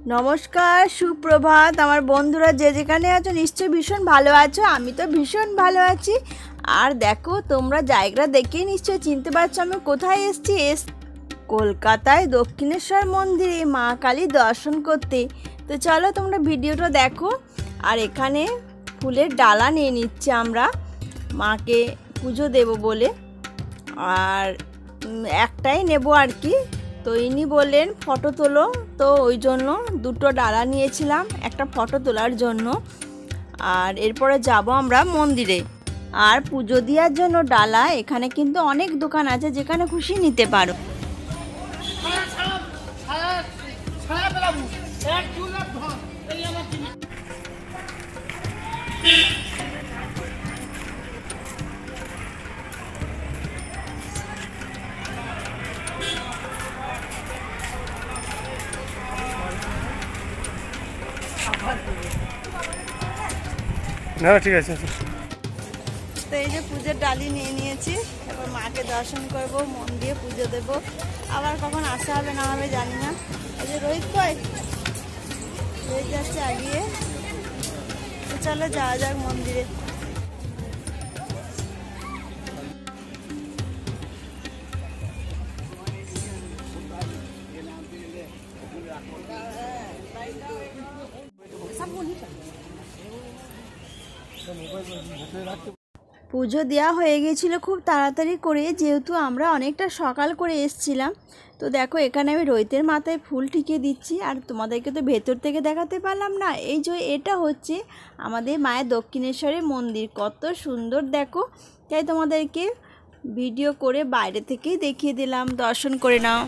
নমস্কার, সুপ্রভাত আমার বন্ধুরা, যে যেখানে আছো নিশ্চয়ই ভীষণ ভালো আছো। আমি তো ভীষণ ভালো আছি। আর দেখো, তোমরা জায়গা দেখেই নিশ্চয়ই চিনতে পারছো আমি কোথায় এসেছি। কলকাতায় দক্ষিণেশ্বর মন্দিরে মা কালী দর্শন করতে। তো চলো তোমরা ভিডিওটা দেখো। আর এখানে ফুলের ডালা নিয়ে নিচ্ছি আমরা মাকে পুজো দেব বলে। আর একটাই নেব আর কি। তো ইনি বললেন ফটো তোলো, তো ওই জন্য দুটো ডালা নিয়েছিলাম একটা ফটো তোলার জন্য। আর এরপরে যাব আমরা মন্দিরে। আর পুজো দেওয়ার জন্য ডালা এখানে কিন্তু অনেক দোকান আছে, যেখানে খুশি নিতে পারো। না ঠিক আছে। তো এই যে পুজোর ডালি নিয়ে নিয়েছি, এবার মাকে দর্শন করব, মন দিয়ে পুজো দেব। আবার কখন আসা হবে না হবে জানি না। এই যে রোহিত কই, রোহিত যাচ্ছে আগিয়ে। তো চলো যাওয়া যাক মন্দিরে। পুজো দেওয়া হয়ে গেছিলো খুব তাড়াতাড়ি করে, যেহেতু আমরা অনেকটা সকাল করে এসছিলাম। তো দেখো এখানে আমি রোহিতের মাথায় ফুল ঠেকিয়ে দিচ্ছি। আর তোমাদেরকে তো ভেতর থেকে দেখাতে পারলাম না। এই যে এটা হচ্ছে আমাদের মায়ের দক্ষিণেশ্বরের মন্দির, কত সুন্দর দেখো। তাই তোমাদেরকে ভিডিও করে বাইরে থেকেই দেখিয়ে দিলাম, দর্শন করে নাও।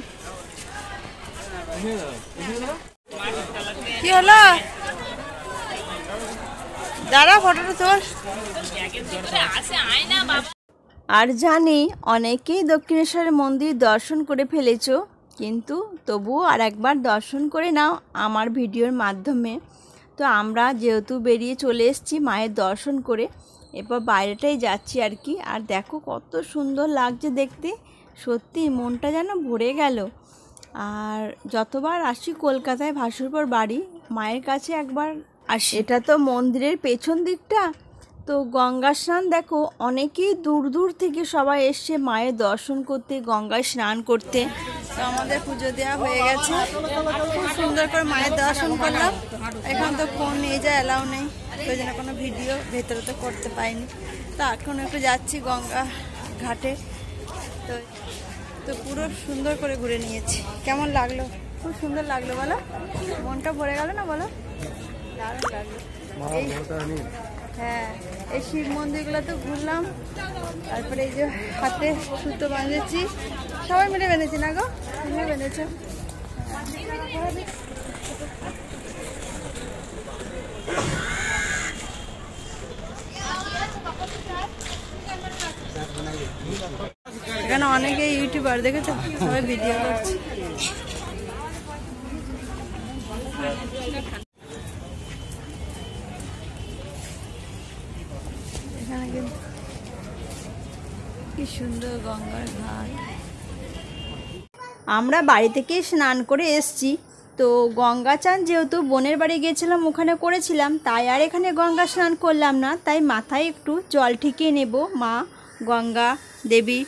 কি হলো? দাঁড়া ফটোটা তোর। আর জানি অনেকেই দক্ষিণেশ্বরের মন্দির দর্শন করে ফেলেছো, কিন্তু তবুও আর একবার দর্শন করে নাও আমার ভিডিওর মাধ্যমে। তো আমরা যেহেতু বেরিয়ে চলে এসেছি মায়ের দর্শন করে, এরপর বাইরেটাই যাচ্ছি আর কি। আর দেখো কত সুন্দর লাগছে দেখতে, সত্যি মনটা যেন ভরে গেল। আর যতবার আসি কলকাতায় ভাসুরপুর বাড়ি, মায়ের কাছে একবার আসি। এটা তো মন্দিরের পেছন দিকটা। তো গঙ্গা স্নান দেখো, অনেকেই দূর দূর থেকে সবাই এসছে মায়ের দর্শন করতে, গঙ্গায় স্নান করতে। তো আমাদের পুজো দেওয়া হয়ে গেছে, খুব সুন্দর করে মায়ের দর্শন করলাম। এখন তো ফোন নিয়ে যা এলাও নেই, ওই জন্য কোনো ভিডিও ভেতরে তো করতে পাইনি। তো এখন একটু যাচ্ছি গঙ্গা ঘাটে। তো তো পুরো সুন্দর করে ঘুরে নিয়েছি। কেমন লাগলো? খুব সুন্দর লাগলো বলো, মনটা ভরে গেল না বলো? দারুণ লাগলো। হ্যাঁ, এই শিব মন্দিরগুলো তো ঘুরলাম। তারপরে এই যে হাতে সুতো বাঁধেছি, সবাই মিলে বেঁধেছি না গো? তুমি বেঁধেছ? এখানে অনেকে ইউটিউবার দেখেছো, সবাই ভিডিও করছে। এখানে কিন্তু কি সুন্দর গঙ্গার ঘাট। আমরা বাড়ি থেকেই স্নান করে এসছি। তো গঙ্গা চান যেহেতু বোনের বাড়ি গিয়েছিলাম ওখানে করেছিলাম, তাই আর এখানে গঙ্গা স্নান করলাম না। তাই মাথায় একটু জল ঠেকিয়ে নেব মা গঙ্গা দেবী।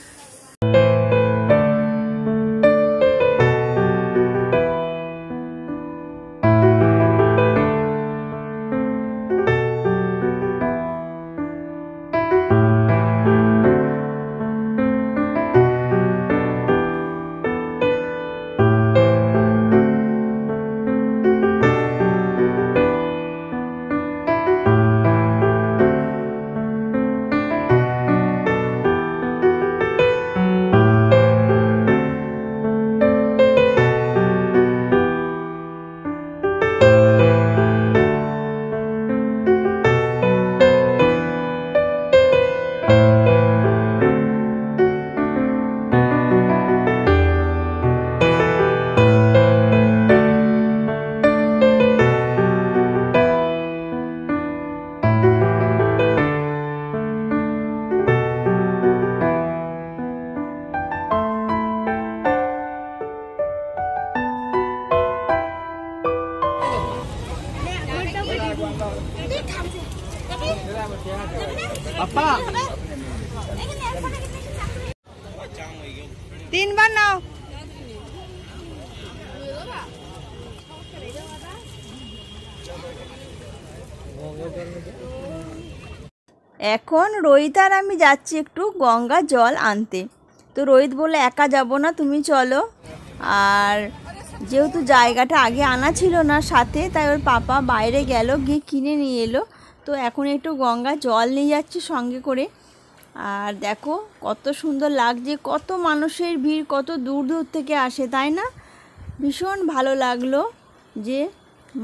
তিনবার নাও। এখন রোহিত আর আমি যাচ্ছি একটু গঙ্গা জল আনতে। তো রোহিত বলে একা যাব না, তুমি চলো। আর যেহেতু জায়গাটা আগে আনা ছিল না সাথে, তাই ওর পাপা বাইরে গেল, গিয়ে কিনে নিয়ে এলো। তো এখন একটু গঙ্গা জল নিয়ে যাচ্ছি সঙ্গে করে। আর দেখো কত সুন্দর লাগছে, কত মানুষের ভিড়, কত দূর দূর থেকে আসে, তাই না? ভীষণ ভালো লাগলো যে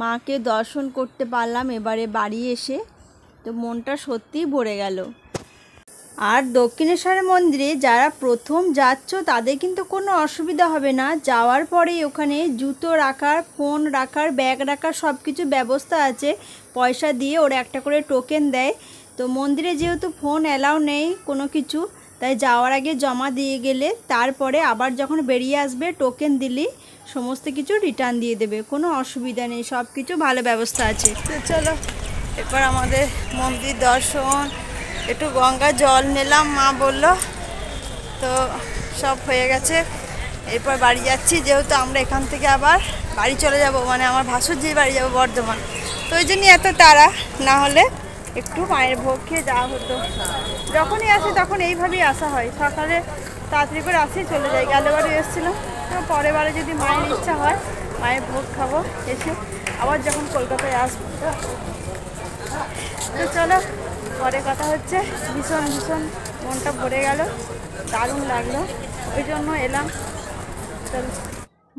মাকে দর্শন করতে পারলাম এবারে বাড়ি এসে। তো মনটা সত্যিই ভরে গেল। আর দক্ষিণেশ্বরের মন্দিরে যারা প্রথম যাচ্ছ তাদের কিন্তু কোনো অসুবিধা হবে না। যাওয়ার পরেই ওখানে জুতো রাখার, ফোন রাখার, ব্যাগ রাখার সব কিছু ব্যবস্থা আছে। পয়সা দিয়ে ওরা একটা করে টোকেন দেয়। তো মন্দিরে যেহেতু ফোন অ্যালাউ নেই কোনো কিছু, তাই যাওয়ার আগে জমা দিয়ে গেলে তারপরে আবার যখন বেরিয়ে আসবে টোকেন দিলেই সমস্ত কিছু রিটার্ন দিয়ে দেবে, কোনো অসুবিধা নেই, সব কিছু ভালো ব্যবস্থা আছে। তো চলো এবার আমাদের মন্দির দর্শন, একটু গঙ্গা জল নিলাম, মা বলল, তো সব হয়ে গেছে। এরপর বাড়ি যাচ্ছি, যেহেতু আমরা এখান থেকে আবার বাড়ি চলে যাব, মানে আমার ভাসুরজির বাড়ি যাব বর্ধমান। তো ওই জন্যই এত তাড়া, না হলে একটু মায়ের ভোগ খেয়ে যাওয়া হতো। যখনই আসি তখন এইভাবেই আসা হয়, সকালে তাড়াতাড়ি করে আসি চলে যাই। গেলবারে এসেছিলাম, তো পরের বারে যদি মায়ের ইচ্ছা হয় মায়ের ভোগ খাবো এসে, আবার যখন কলকাতায় আসবো। তো চলো পরে কথা হচ্ছে। ভীষণ ভীষণ মনটা ভরে গেল, দারুণ লাগলো, ওই জন্য এলাম। চলো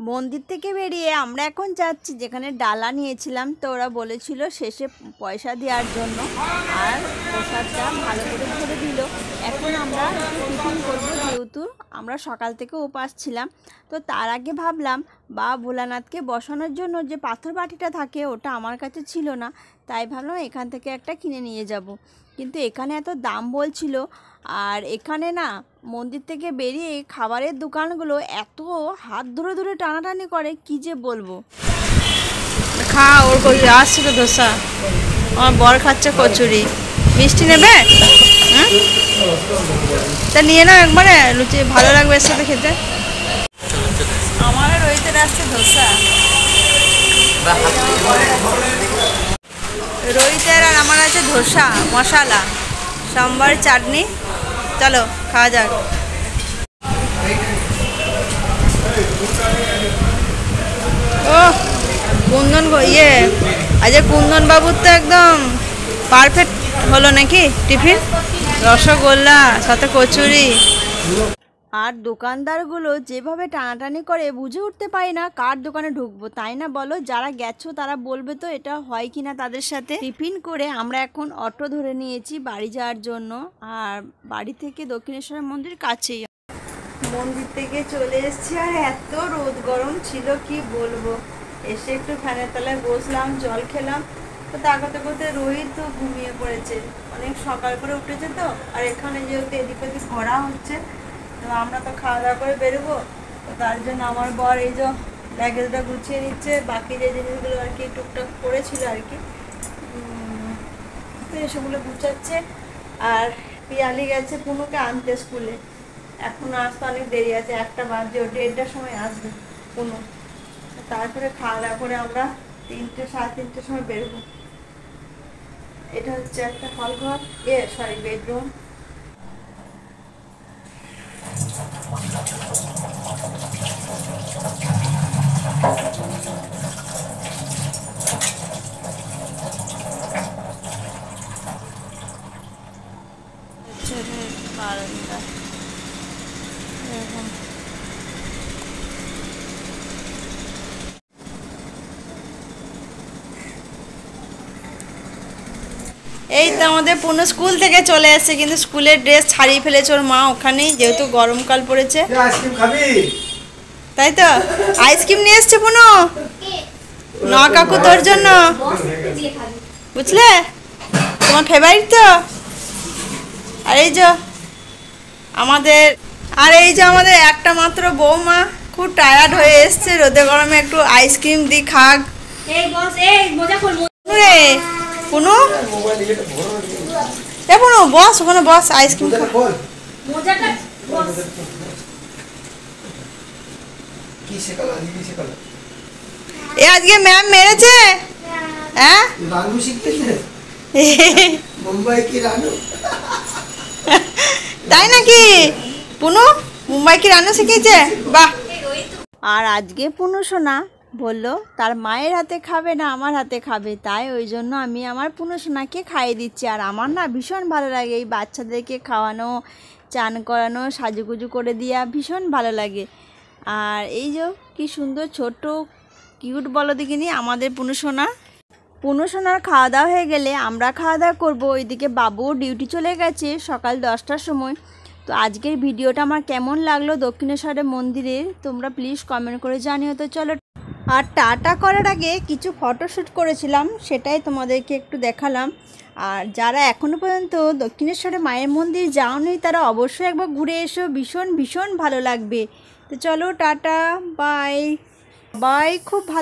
মন্দির থেকে বেরিয়ে আমরা এখন যাচ্ছি যেখানে ডালা নিয়েছিলাম। তো ওরা বলেছিল শেষে পয়সা দেওয়ার জন্য, আর প্রসাদটা ভালো করে ভরে দিল। এখন আমরা একটু টিফিন করবো, যেহেতু আমরা সকাল থেকে উপাস ছিলাম। তো তার আগে ভাবলাম বা ভোলানাথকে বসানোর জন্য যে পাথর বাটিটা থাকে ওটা আমার কাছে ছিল না, তাই ভাবলাম এখান থেকে একটা কিনে নিয়ে যাব। কিন্তু এখানে এত দাম বলছিল, আর এখানে না মন্দির থেকে বেরিয়ে খাবারের দোকানগুলো এত হাত ধরে ধরে টানাটানি করে, কি যে বলবো। খা, ওর কচুরি আসছিল ধোসা, আমার বর খাচ্ছে কচুরি। মিষ্টি নেবে? তা নিয়ে নাও একবারে, লুচি ভালো লাগবে এর সাথে খেতে। আমারও রইতে আসছে ধোসা, রোহিতের আর আমার আছে ধোসা মশলা, সাম্বার, চাটনি। চলো খাওয়া যাক। ও কুন্দন আজ কুন্দন বাবুর তো একদম পারফেক্ট হলো নাকি টিফিন, রসগোল্লা সাথে কচুরি। আর দোকানদারগুলো যেভাবে টানাটানি করে বুঝে উঠতে পারি না কার দোকানে ঢুকবো, তাই না বলো? যারা গেছো তারা বলবে তো এটা হয় কি না তাদের সাথে। টিফিন করে আমরা এখন অটো ধরে নিয়েছি বাড়ি যাওয়ার জন্য। আর বাড়ি থেকে দক্ষিণেশ্বর মন্দির কাছেই। মন্দির থেকে চলে এসেছি, আর এত রোদ গরম ছিল কি বলবো। এসে একটু ফ্যানের তলায় বসলাম, জল খেলাম। তো তা করতে করতে রোহিত তো ঘুমিয়ে পড়েছে, অনেক সকাল করে উঠেছে। তো আর এখানে যেহেতু এদিক ওদিক ঘোরা হচ্ছে, তো আমরা তো খাওয়া দাওয়া করে বেরোবো। তো তার জন্য আমার বর এই যে ব্যাগেলটা গুছিয়ে নিচ্ছে, বাকি যে জিনিসগুলো আর কি টুকটাক পড়েছিল আর কি, তো এসবগুলো গুছাচ্ছে। আর পিয়ালি গেছে পুনুকে আনতে স্কুলে, এখন আসতে অনেক দেরি আছে, 1টা বাজে, 1:30টার সময় আসবে পুনু। তারপরে খাওয়া দাওয়া করে আমরা 3টে সাড়ে 3টের সময় বেরোবো। এটা হচ্ছে একটা হল ঘর, বেডরুম। বারান্দা এরকম। এই তো আমাদের পুনু স্কুল থেকে চলে এসেছে, কিন্তু স্কুলের ড্রেস ছাড়িয়ে ফেলেছে ওর মা ওখানেই, যেহেতু গরমকাল পড়েছে। তাই তো আইসক্রিম নিয়ে এসছে পুনু, ন কাকু তোর জন্য, বুঝলে? তোমার ফেভারিট তো। আর এই যে আমাদের একটা মাত্র বৌমা খুব টায়ার্ড হয়ে এসছে, রোদে গরমে একটু আইসক্রিম দি খাক। পুনু পুনু বস ওখানে বস, আইসক্রিম এ আজকে ম্যাম মেরেছে। হ্যাঁ রানু শিখতেছে মুম্বাই কি রানু, তাই নাকি? পুনু মুম্বাই কি রান্না শিখেছে? বাহ। আর আজকে পুনু সোনা বললো তার মায়ের হাতে খাবে না আমার হাতে খাবে, তাই ওই জন্য আমি আমার পুনু সোনাকে খাইয়ে দিচ্ছি। আর আমার না ভীষণ ভালো লাগে এই বাচ্চাদেরকে খাওয়ানো, চান করানো, সাজুগুজু করে দেওয়া ভীষণ ভালো লাগে। আর এই যে কি সুন্দর ছোট কিউট বলো দেখিনি আমাদের পুনু সোনা। পুনু সোনার খাওয়া দাওয়া হয়ে গেলে আমরা খাওয়া দাওয়া করবো। ওইদিকে বাবু ডিউটি চলে গেছে সকাল 10টার সময়। তো আজকের ভিডিওটা আমার কেমন লাগলো দক্ষিণেশ্বরের মন্দিরের, তোমরা প্লিজ কমেন্ট করে জানিও। তো চলো, আর টাটা করার আগে কিছু ফটোশ্যুট করেছিলাম, সেটাই তোমাদেরকে একটু দেখালাম। আর যারা এখনও পর্যন্ত দক্ষিণেশ্বরে মায়ের মন্দির যাওনি তারা অবশ্যই একবার ঘুরে এসো, ভীষণ ভীষণ ভালো লাগবে। তো চলো টাটা, বাই বাই, খুব ভালো।